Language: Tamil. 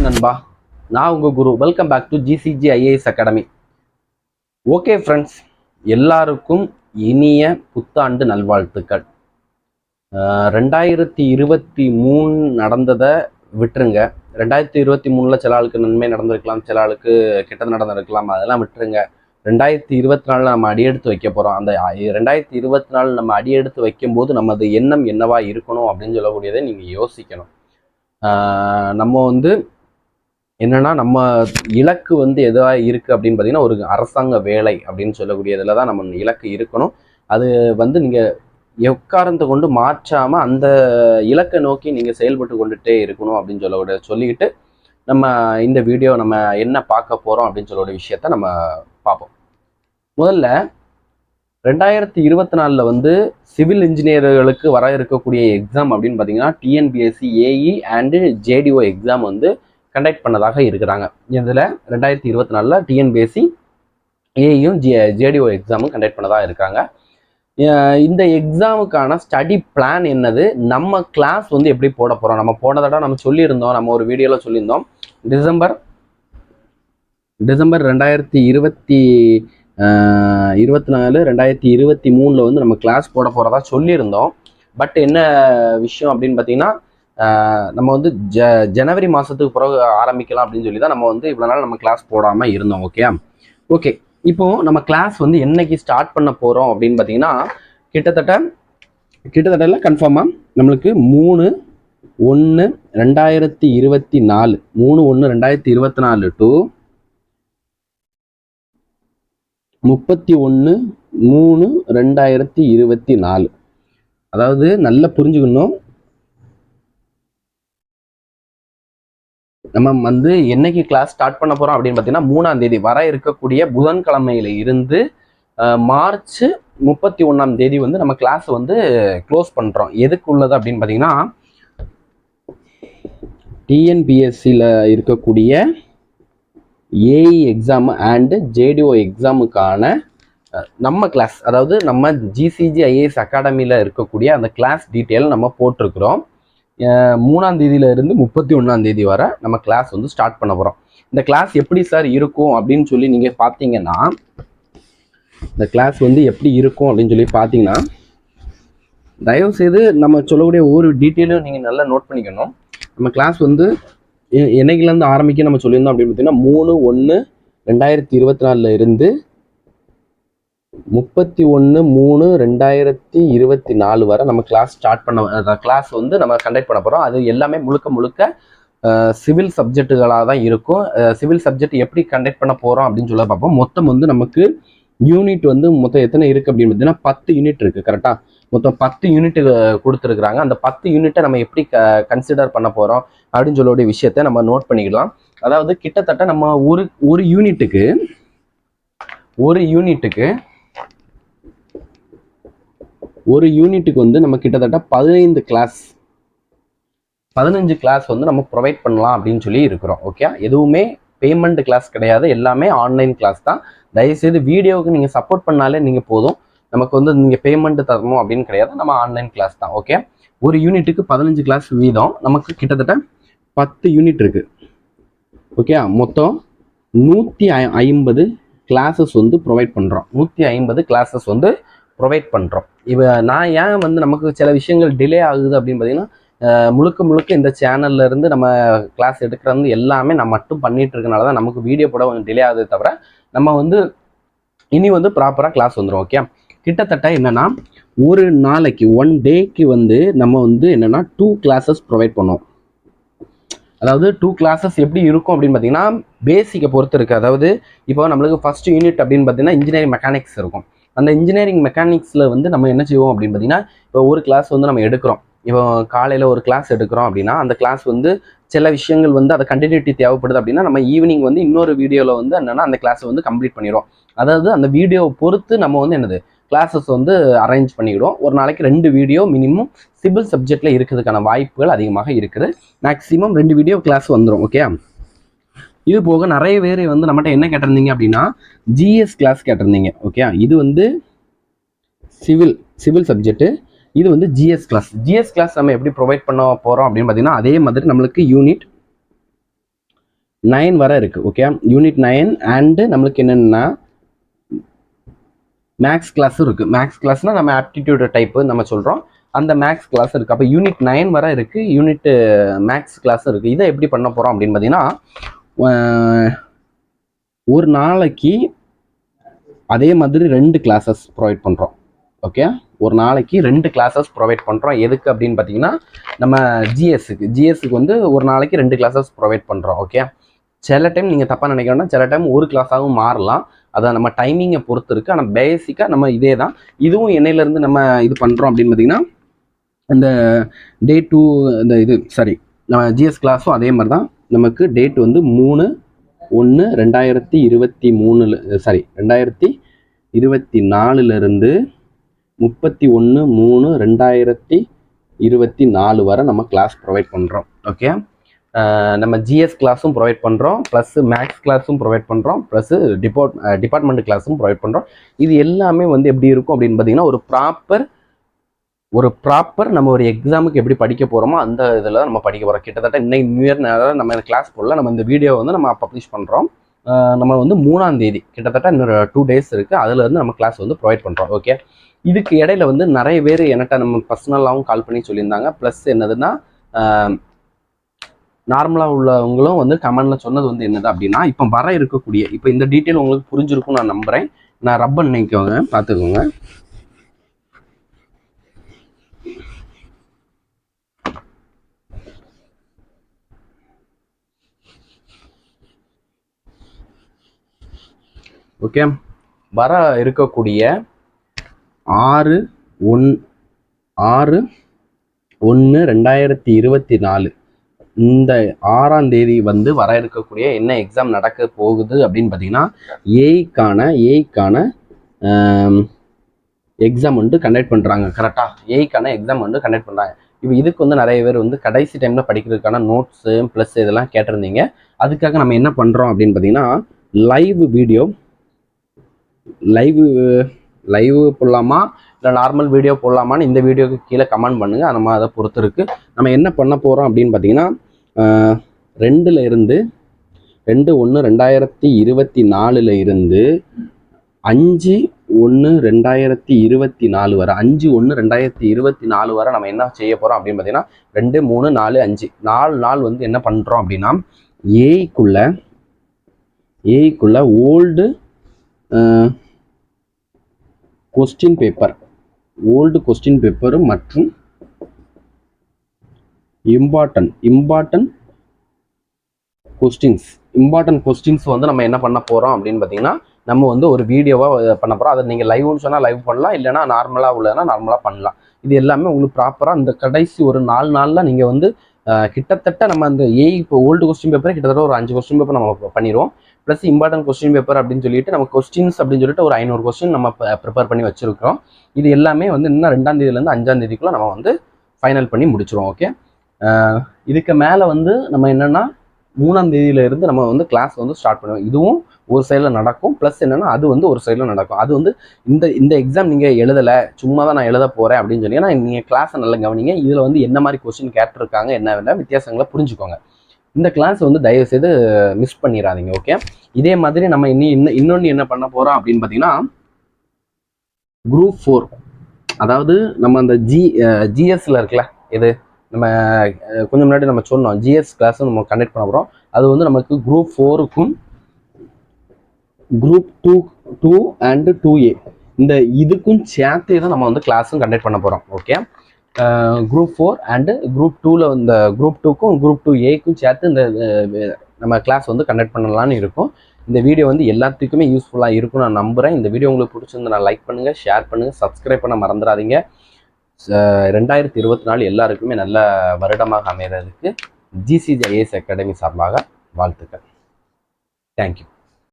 வணக்கம் நண்பா, நான் உங்கள் குரு. Welcome back to GCG IAS academy. Okay friends, எல்லாருக்கும் இனிய புத்தாண்டு நல்வாழ்த்துக்கள். 2023 நடந்ததை விட்டுருங்க. 2023 சில ஆளுக்கு நன்மை நடந்திருக்கலாம், சில ஆளுக்கு கெட்டது நடந்திருக்கலாம், அதெல்லாம் விட்டுருங்க. 2024 நம்ம அடியெடுத்து வைக்க போகிறோம். அந்த 2024 நம்ம அடியெடுத்து வைக்கும்போது நமது எண்ணம் என்னவா இருக்கணும் அப்படின்னு சொல்லக்கூடியதை நீங்கள் யோசிக்கணும். நம்ம என்னன்னா நம்ம இலக்கு எதுவா இருக்கு அப்படின்னு பார்த்தீங்கன்னா, ஒரு அரசாங்க வேலை அப்படின்னு சொல்லக்கூடியதுல தான் நம்ம இலக்கு இருக்கணும். அது நீங்க எக்காரணத்தை கொண்டு மாற்றாம அந்த இலக்கை நோக்கி நீங்க செயல்பட்டு கொண்டுட்டே இருக்கணும் அப்படின்னு சொல்லிக்கிட்டு நம்ம இந்த வீடியோ நம்ம என்ன பார்க்க போறோம் அப்படின்னு சொல்லக்கூடிய விஷயத்த நம்ம பார்ப்போம். முதல்ல 2024 சிவில் இன்ஜினியர்களுக்கு வர இருக்கக்கூடிய எக்ஸாம் அப்படின்னு பார்த்தீங்கன்னா, TNPSC AE and JDO exam conduct பண்ணதாக இருக்கிறாங்க. இதில் 2024 டிஎன்பிஎஸ்சி ஏயும் ஜேடிஓ எக்ஸாமும் கண்டக்ட் பண்ணதாக இருக்காங்க. இந்த எக்ஸாமுக்கான ஸ்டடி பிளான் என்னது, நம்ம கிளாஸ் எப்படி போட போகிறோம், நம்ம போன தடவை நம்ம சொல்லியிருந்தோம், நம்ம ஒரு வீடியோவில் சொல்லியிருந்தோம். டிசம்பர் 2024 2023 நம்ம கிளாஸ் போட போகிறதா சொல்லியிருந்தோம். பட் என்ன விஷயம் அப்படின்னு பார்த்தீங்கன்னா, நம்ம ஜனவரி மாதத்துக்கு பிறகு ஆரம்பிக்கலாம் அப்படின்னு சொல்லி தான் நம்ம இவ்வளோ நாள் நம்ம கிளாஸ் போடாமல் இருந்தோம். ஓகே இப்போ நம்ம கிளாஸ் என்னைக்கு ஸ்டார்ட் பண்ண போகிறோம் அப்படின்னு பார்த்தீங்கன்னா, கிட்டத்தட்ட கன்ஃபார்மாக நம்மளுக்கு 3/1/2024 3/1/2024 டு 31/3/2024. அதாவது நல்லா புரிஞ்சுக்கணும், நம்ம என்னைக்கு கிளாஸ் ஸ்டார்ட் பண்ண போறோம் அப்படின்னு பார்த்தீங்கன்னா, 3ஆம் தேதி வர இருக்கக்கூடிய புதன்கிழமையில இருந்து மார்ச் 31ஆம் தேதி நம்ம கிளாஸ் க்ளோஸ் பண்றோம். எதுக்கு உள்ளது அப்படின்னு பார்த்தீங்கன்னா, டிஎன்பிஎஸ்சியில் இருக்கக்கூடிய ஏஇ எக்ஸாம் அண்டு ஜேடிஓ எக்ஸாமுக்கான நம்ம கிளாஸ், அதாவது நம்ம ஜிசிஜி ஐஏஎஸ் அகாடமியில் இருக்கக்கூடிய அந்த கிளாஸ் டீட்டெயில் நம்ம போட்டிருக்கிறோம். 3ஆம் தேதியிலிருந்து 31ஆம் தேதி வரை நம்ம கிளாஸ் ஸ்டார்ட் பண்ண போகிறோம். இந்த கிளாஸ் எப்படி சார் இருக்கும் அப்படின்னு சொல்லி நீங்கள் பார்த்தீங்கன்னா, இந்த கிளாஸ் எப்படி இருக்கும் அப்படின்னு சொல்லி பார்த்தீங்கன்னா, தயவுசெய்து நம்ம சொல்லக்கூடிய ஒவ்வொரு டீட்டெயிலும் நீங்கள் நல்லா நோட் பண்ணிக்கணும். நம்ம கிளாஸ் என்னைக்குலேருந்து ஆரம்பிக்க நம்ம சொல்லியிருந்தோம் அப்படின்னு பார்த்தீங்கன்னா, 3/1/2024 இருந்து 31/3/2024 வரை நம்ம கிளாஸ் ஸ்டார்ட் பண்ண கிளாஸ் நம்ம கண்டக்ட் பண்ண போகிறோம். அது எல்லாமே முழுக்க சிவில் சப்ஜெக்டுகளாக தான் இருக்கும். சிவில் சப்ஜெக்ட் எப்படி கண்டக்ட் பண்ண போகிறோம் அப்படின்னு சொல்ல பார்ப்போம். மொத்தம் நமக்கு யூனிட் மொத்தம் எத்தனை இருக்குது அப்படின்னு பார்த்தீங்கன்னா 10 யூனிட் இருக்குது. கரெக்டாக மொத்தம் 10 யூனிட் கொடுத்துருக்குறாங்க. அந்த 10 யூனிட்டை நம்ம எப்படி கன்சிடர் பண்ண போகிறோம் அப்படின்னு சொல்லக்கூடிய விஷயத்த நம்ம நோட் பண்ணிக்கலாம். அதாவது கிட்டத்தட்ட நம்ம ஒரு யூனிட்டுக்கு நம்ம கிட்டத்தட்ட 15 கிளாஸ் நம்ம ப்ரொவைட் பண்ணலாம் அப்படின்னு சொல்லி இருக்கிறோம். ஓகே, எதுவுமே பேமெண்ட் கிளாஸ் கிடையாது, எல்லாமே ஆன்லைன் கிளாஸ் தான். தயவுசெய்து வீடியோவுக்கு நீங்கள் சப்போர்ட் பண்ணாலே நீங்கள் போதும். நமக்கு நீங்கள் பேமெண்ட் தரணும் அப்படின்னு கிடையாது, நம்ம ஆன்லைன் கிளாஸ் தான். ஓகே, ஒரு யூனிட்டுக்கு 15 கிளாஸ் வீதம், நமக்கு கிட்டத்தட்ட 10 யூனிட் இருக்கு. ஓகே, மொத்தம் 150 கிளாஸஸ் ப்ரொவைட் பண்ணுறோம். 150 கிளாஸஸ் ப்ரொவைட் பண்ணுறோம். நான் ஏன் நமக்கு சில விஷயங்கள் டிலே ஆகுது அப்படின்னு பார்த்தீங்கன்னா, முழுக்க இந்த சேனல்ல இருந்து நம்ம கிளாஸ் எடுக்கிறது எல்லாமே நான் மட்டும் பண்ணிட்டு இருக்கனால தான் நமக்கு வீடியோ போட கொஞ்சம் டிலே ஆகுது. தவிர நம்ம இனி ப்ராப்பராக கிளாஸ் வந்துடும். ஓகே, கிட்டத்தட்ட என்னன்னா ஒரு நாளைக்கு 1 டேக்கு நம்ம என்னன்னா 2 கிளாஸஸ் ப்ரொவைட் பண்ணுவோம். அதாவது 2 கிளாஸஸ் எப்படி இருக்கும் அப்படின்னு பார்த்தீங்கன்னா, பேசிக்கை பொறுத்து இருக்கு. அதாவது இப்போ நம்மளுக்கு ஃபர்ஸ்ட் யூனிட் அப்படின்னு பார்த்தீங்கன்னா இன்ஜினியரிங் மெக்கானிக்ஸ் இருக்கும். அந்த இன்ஜினியரிங் மெக்கானிக்ஸில் நம்ம என்ன செய்வோம் அப்படின்னு பார்த்தீங்கன்னா, இப்போ ஒரு கிளாஸ் நம்ம எடுக்கிறோம். இப்போ காலையில் ஒரு கிளாஸ் எடுக்கிறோம் அப்படின்னா, அந்த கிளாஸ் சில விஷயங்கள் அதை கண்டினியூட்டி தேவைப்படுது அப்படின்னா, நம்ம ஈவினிங் இன்னொரு வீடியோவில் என்னன்னா அந்த கிளாஸ் கம்ப்ளீட் பண்ணிடுவோம். அதாவது அந்த வீடியோவை பொறுத்து நம்ம என்னது கிளாஸஸ் அரேஞ்ச் பண்ணிவிடுவோம். ஒரு நாளைக்கு 2 வீடியோ மினிமம் சிவில் சப்ஜெக்டில் இருக்கிறதுக்கான வாய்ப்புகள் அதிகமாக இருக்குது. மேக்ஸிமம் 2 வீடியோ கிளாஸ் வந்துடும். ஓகே, இது போக நிறைய பேர் நம்மகிட்ட என்ன கேட்டிருந்தீங்க அப்படின்னா, ஜிஎஸ் கிளாஸ் கேட்டிருந்தீங்க. ஓகே, இது சிவில் சப்ஜெக்ட், இது ஜிஎஸ் கிளாஸ். ஜிஎஸ் கிளாஸ் நம்ம எப்படி ப்ரொவைட் பண்ண போகிறோம் அப்படின்னு பார்த்தீங்கன்னா, அதே மாதிரி நம்மளுக்கு யூனிட் 9 வரை இருக்குது. ஓகே, யூனிட் 9 அண்டு நம்மளுக்கு என்னென்னா மேக்ஸ் கிளாஸும் இருக்குது. மேக்ஸ் கிளாஸ்னால் நம்ம ஆப்டிடியூட் டைப்பு நம்ம சொல்கிறோம், அந்த மேக்ஸ் கிளாஸ் இருக்குது. அப்போ யூனிட் 9 வரை இருக்குது, யூனிட் மேக்ஸ் கிளாஸும் இருக்குது. இதை எப்படி பண்ண போகிறோம் அப்படின்னு பார்த்தீங்கன்னா, ஒரு நாளைக்கு அதே மாதிரி 2 கிளாஸஸ் ப்ரொவைட் பண்ணுறோம். ஓகே, ஒரு நாளைக்கு 2 கிளாஸஸ் ப்ரொவைட் பண்ணுறோம். எதுக்கு அப்படின்னு பார்த்தீங்கன்னா, நம்ம ஜிஎஸ்க்கு வந்து ஒரு நாளைக்கு 2 கிளாஸஸ் ப்ரொவைட் பண்ணுறோம். ஓகே, சில டைம் நீங்கள் தப்பாக நினைக்க வேண்டாம், சில டைம் ஒரு கிளாஸாகவும் மாறலாம், அதை நம்ம டைமிங்கை பொறுத்து இருக்குது. ஆனால் பேசிக்காக நம்ம இதே தான். இதுவும் என்னையிலேருந்து நம்ம இது பண்ணுறோம் அப்படின்னு பார்த்தீங்கன்னா, இந்த டே 2 இந்த இது சாரி நம்ம ஜிஎஸ் கிளாஸும் அதே மாதிரி தான். நமக்கு டேட் வந்து 3/1/2023 சாரி 2024 31/3/2024 வரை நம்ம கிளாஸ் ப்ரொவைட் பண்ணுறோம். ஓகே, நம்ம ஜிஎஸ் கிளாஸும் ப்ரொவைட் பண்ணுறோம், ப்ளஸ் மேக்ஸ் கிளாஸும் ப்ரொவைட் பண்ணுறோம், ப்ளஸ் டிபார்ட்மெண்ட் கிளாஸும் ப்ரொவைட் பண்ணுறோம். இது எல்லாமே வந்து எப்படி இருக்கும் அப்படின்னு பார்த்தீங்கன்னா, ஒரு ப்ராப்பர் நம்ம ஒரு எக்ஸாமுக்கு எப்படி படிக்க போகிறோமோ அந்த இதில் நம்ம படிக்க போகிறோம். கிட்டத்தட்ட இன்னைக்கு நியூ இயர் நேரம் நம்ம கிளாஸ் போடல, நம்ம இந்த வீடியோ வந்து நம்ம பப்ளிஷ் பண்ணுறோம். நம்ம வந்து 3ஆம் தேதி, கிட்டத்தட்ட இன்னொரு 2 டேஸ் இருக்குது, அதுலேருந்து நம்ம கிளாஸ் வந்து ப்ரொவைட் பண்ணுறோம். ஓகே, இதுக்கு இடையில வந்து நிறைய பேர் என்கிட்ட நம்ம பர்சனலாகவும் கால் பண்ணி சொல்லியிருந்தாங்க. ப்ளஸ் என்னதுன்னா, நார்மலாக உள்ளவங்களும் வந்து கமெண்டில் சொன்னது வந்து என்னது அப்படின்னா, இப்போ வர இருக்கக்கூடிய இப்போ இந்த டீட்டெயில் உங்களுக்கு புரிஞ்சிருக்கும் நான் நம்புகிறேன். நான் ரப் பண்ணிக்கோங்க, பார்த்துக்கோங்க. ஓகே, வர இருக்கக்கூடிய 6/1/2024 இந்த 6ஆம் தேதி வந்து வர இருக்கக்கூடிய என்ன எக்ஸாம் நடக்க போகுது அப்படின்னு பார்த்தீங்கன்னா, ஏஐக்கான எக்ஸாம் வந்து கண்டக்ட் பண்ணுறாங்க. கரெக்டாக, ஏஐக்கான எக்ஸாம் வந்து கண்டக்ட் பண்ணுறாங்க. இப்போ இதுக்கு வந்து நிறைய பேர் வந்து கடைசி டைமில் படிக்கிறதுக்கான நோட்ஸு ப்ளஸ் இதெல்லாம் கேட்டிருந்தீங்க. அதுக்காக நம்ம என்ன பண்ணுறோம் அப்படின்னு பார்த்தீங்கன்னா, லைவ் போடலாமா இல்லை நார்மல் வீடியோ போடலாமான்னு இந்த வீடியோக்கு கீழே கமெண்ட் பண்ணுங்கள். நம்ம அதை பொறுத்து இருக்குது. நம்ம என்ன பண்ண போகிறோம் அப்படின்னு பார்த்தீங்கன்னா, 2/1/2024 இருந்து 5/1/2024 வரை 5/1/2024 வரை நம்ம என்ன செய்ய போகிறோம் அப்படின்னு பார்த்தீங்கன்னா, 2, 3, 4, 5 4 நாள் வந்து என்ன பண்ணுறோம் அப்படின்னா, ஏஐக்குள்ள ஓல்டு கொஸ்டின் பேப்பர் மற்றும் இம்பார்ட்டன்ட் கொஸ்டின்ஸ் வந்து நம்ம என்ன பண்ண போகிறோம் அப்படின்னு பார்த்தீங்கன்னா, நம்ம வந்து ஒரு வீடியோவாக பண்ண போகிறோம். அதை நீங்கள் லைவ்னு சொன்னால் லைவ் பண்ணலாம், இல்லைனா நார்மலாக உள்ளதுனா நார்மலாக பண்ணலாம். இது எல்லாமே உங்களுக்கு ப்ராப்பராக இந்த கடைசி ஒரு 4 நாளில் நீங்கள் வந்து கிட்டத்தட்ட நம்ம அந்த இப்போ ஓல்டு கொஸ்டின் பேப்பரை கிட்டத்தட்ட ஒரு 5 கொஸ்டின் பேப்பர் நம்ம பண்ணிடுவோம். ப்ளஸ் இம்பார்ட்டன்ட் கொஸ்டின் பேப்பர் அப்படின்னு சொல்லிட்டு நம்ம கொஸ்டின்ஸ் அப்படின்னு சொல்லிட்டு ஒரு 500 கொஸ்டின் நம்ம ப்ரிப்பேர் பண்ணி வச்சிருக்கிறோம். இது எல்லாமே வந்து இன்னும் 2ஆம் தேதியிலேருந்து 5ஆம் தேதிக்குள்ளே நம்ம வந்து ஃபைனல் பண்ணி முடிச்சிருவோம். ஓகே, இதுக்கு மேலே வந்து நம்ம என்னென்னா 3ஆம் தேதியிலிருந்து நம்ம வந்து கிளாஸ் வந்து ஸ்டார்ட் பண்ணுவோம். இதுவும் ஒரு சைடில் நடக்கும், ப்ளஸ் என்னென்னா அது வந்து ஒரு சைடில் நடக்கும். அது வந்து இந்த எக்ஸாம் நீங்கள் எழுதலை, சும்மா தான் நான் எழுத போகிறேன் அப்படின்னு சொன்னீங்கன்னா, நீங்கள் கிளாஸை நல்லா கவனிங்க. இதில் வந்து என்ன மாதிரி கொஸ்டின் கேட்டிருக்காங்க, என்ன வித்தியாசங்களை புரிஞ்சுக்கோங்க. இந்த கிளாஸ் வந்து தயவுசெய்து மிஸ் பண்ணிடாதீங்க. ஓகே, இதே மாதிரி நம்ம இன்னொன்று என்ன பண்ண போகிறோம் அப்படின்னு பார்த்தீங்கன்னா, Group 4, அதாவது நம்ம அந்த ஜிஎஸ்ல இருக்குல்ல, இது நம்ம கொஞ்சம் முன்னாடி நம்ம சொன்னோம், ஜிஎஸ் கிளாஸும் நம்ம கண்டக்ட் பண்ண போகிறோம். அது வந்து நமக்கு Group 4க்கும் Group 2 and 2A இந்த இதுக்கும் சேர்த்து தான் நம்ம வந்து கிளாஸும் கண்டக்ட் பண்ண போகிறோம். ஓகே, Group 4 அண்டு Group 2ல இந்த Group 2க்கும் Group 2Aக்கும் சேர்த்து இந்த நம்ம கிளாஸ் வந்து கண்டக்ட் பண்ணலான்னு இருக்கும். இந்த வீடியோ வந்து எல்லாத்துக்குமே யூஸ்ஃபுல்லாக இருக்கும் நான் நம்புகிறேன். இந்த வீடியோ உங்களுக்கு பிடிச்சிருந்தா லைக் பண்ணுங்கள், ஷேர் பண்ணுங்கள், சப்ஸ்கிரைப் பண்ண மறந்துடாதீங்க. 2024 எல்லாருக்குமே நல்ல வருடமாக அமைகிறதுக்கு GCJIAS அகாடமி சார்பாக வாழ்த்துக்கள். தேங்க்யூ.